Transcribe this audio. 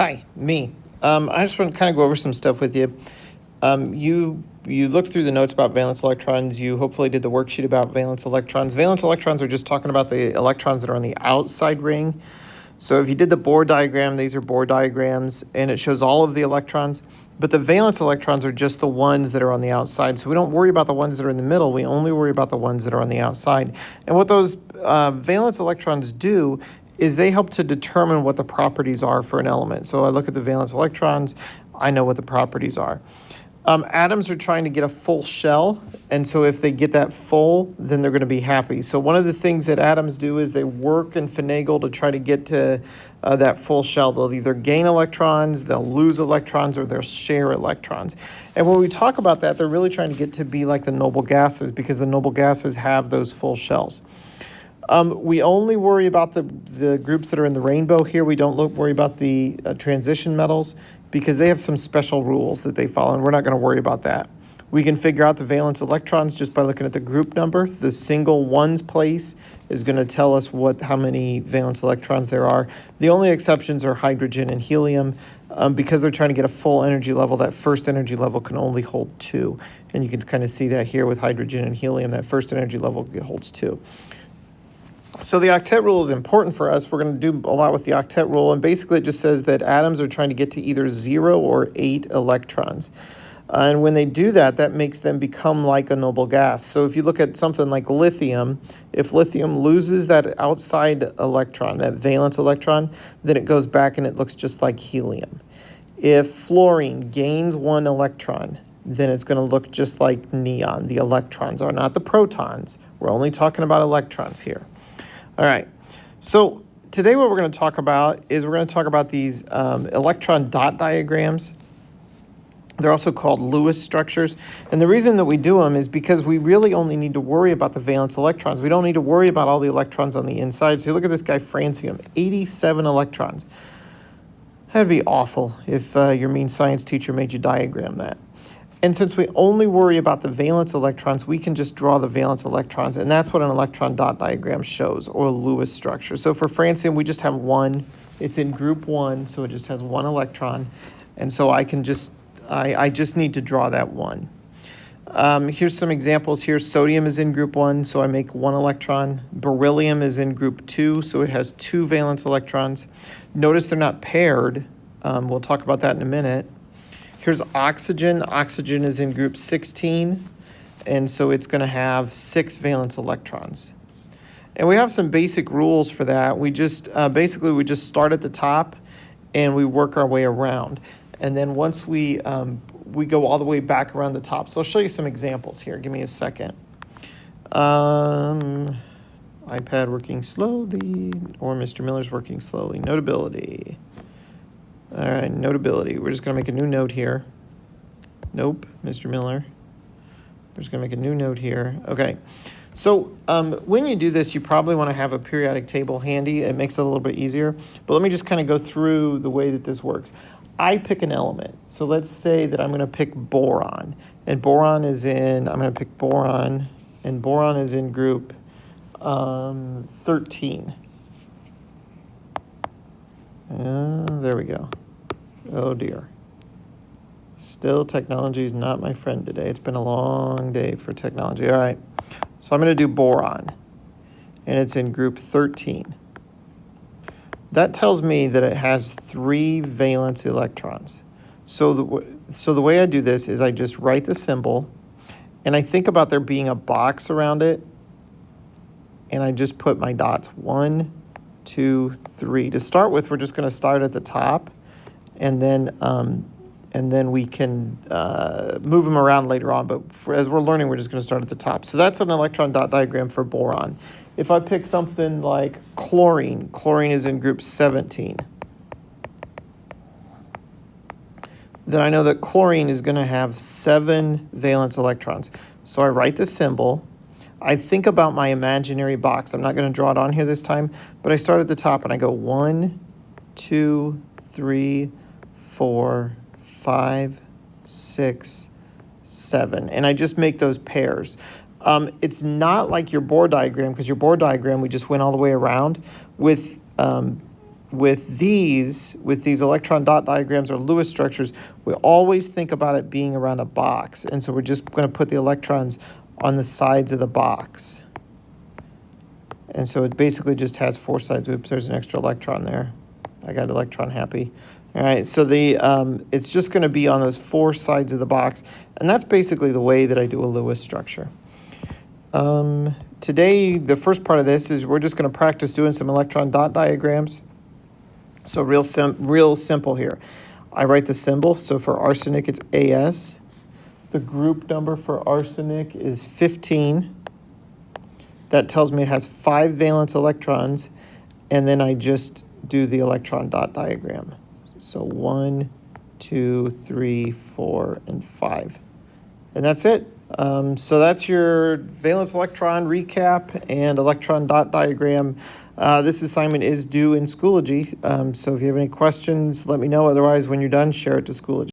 Hi, me. I just want to kind of go over some stuff with you. You looked through the notes about valence electrons. You hopefully did the worksheet about valence electrons. Valence electrons are just talking about the electrons that are on the outside ring. So if you did the Bohr diagram, these are Bohr diagrams, and it shows all of the electrons. But the valence electrons are just the ones that are on the outside. So we don't worry about the ones that are in the middle. We only worry about the ones that are on the outside. And what those valence electrons do is they help to determine what the properties are for an element. So I look at the valence electrons, I know what the properties are. Atoms are trying to get a full shell, and so if they get that full, then they're going to be happy. So one of the things that atoms do is they work and finagle to try to get to that full shell. They'll either gain electrons, they'll lose electrons, or they'll share electrons. And when we talk about that, they're really trying to get to be like the noble gases, because the noble gases have those full shells. We only worry about the groups that are in the rainbow here. We don't worry about the transition metals because they have some special rules that they follow, and we're not going to worry about that. We can figure out the valence electrons just by looking at the group number. The single ones place is going to tell us how many valence electrons there are. The only exceptions are hydrogen and helium. Because they're trying to get a full energy level, that first energy level can only hold 2. And you can kind of see that here with hydrogen and helium. That first energy level holds 2. So the octet rule is important for us. We're going to do a lot with the octet rule, and basically it just says that atoms are trying to get to either 0 or 8 electrons. And when they do that, that makes them become like a noble gas. So if you look at something like lithium, if lithium loses that outside electron, that valence electron, then it goes back and it looks just like helium. If fluorine gains 1 electron, then it's going to look just like neon. The electrons are not the protons. We're only talking about electrons here. All right, so today what we're going to talk about is we're going to talk about these electron dot diagrams. They're also called Lewis structures. And the reason that we do them is because we really only need to worry about the valence electrons. We don't need to worry about all the electrons on the inside. So you look at this guy, francium, 87 electrons. That would be awful if your mean science teacher made you diagram that. And since we only worry about the valence electrons, we can just draw the valence electrons, and that's what an electron dot diagram shows, or a Lewis structure. So for francium, we just have 1. It's in group 1, so it just has 1 electron. And so I just need to draw that 1. Here's some examples here. Sodium is in group 1, so I make 1 electron. Beryllium is in group 2, so it has 2 valence electrons. Notice they're not paired. We'll talk about that in a minute. Here's oxygen. Oxygen is in group 16, and so it's going to have 6 valence electrons. And we have some basic rules for that. We just start at the top, and we work our way around. And then once we go all the way back around the top. So I'll show you some examples here. Give me a second. iPad working slowly, or Mr. Miller's working slowly. Notability. All right, notability. We're just going to make a new note here. Nope, Mr. Miller. We're just going to make a new note here. Okay, so when you do this, you probably want to have a periodic table handy. It makes it a little bit easier. But let me just kind of go through the way that this works. I pick an element. So let's say that I'm going to pick boron. And boron is in, I'm going to pick boron. And boron is in group 13. There we go. Oh dear. Still, technology is not my friend today. It's been a long day for technology. All right. So I'm going to do boron. And it's in group 13. That tells me that it has 3 valence electrons. So the way I do this is I just write the symbol, and I think about there being a box around it, and I just put my dots 1, 2, 3. To start with, we're just going to start at the top, and then we can move them around later on. But as we're learning, we're just going to start at the top. So that's an electron dot diagram for boron. If I pick something like chlorine, chlorine is in group 17. Then I know that chlorine is going to have 7 valence electrons. So I write the symbol. I think about my imaginary box. I'm not going to draw it on here this time, but I start at the top and I go 1, 2, 3, 4, 5, 6, 7. And I just make those pairs. It's not like your Bohr diagram, because your Bohr diagram, we just went all the way around. With with these electron dot diagrams or Lewis structures, we always think about it being around a box. And so we're just going to put the electrons on the sides of the box. And so it basically just has four sides. Oops, there's an extra electron there. I got electron happy. All right, so it's just going to be on those four sides of the box. And that's basically the way that I do a Lewis structure. Today, the first part of this is we're just going to practice doing some electron dot diagrams. So real simple here. I write the symbol. So for arsenic, it's AS. The group number for arsenic is 15. That tells me it has 5 valence electrons. And then I just do the electron dot diagram. So 1, 2, 3, 4, and 5. And that's it. So that's your valence electron recap and electron dot diagram. This assignment is due in Schoology. So if you have any questions, let me know. Otherwise, when you're done, share it to Schoology.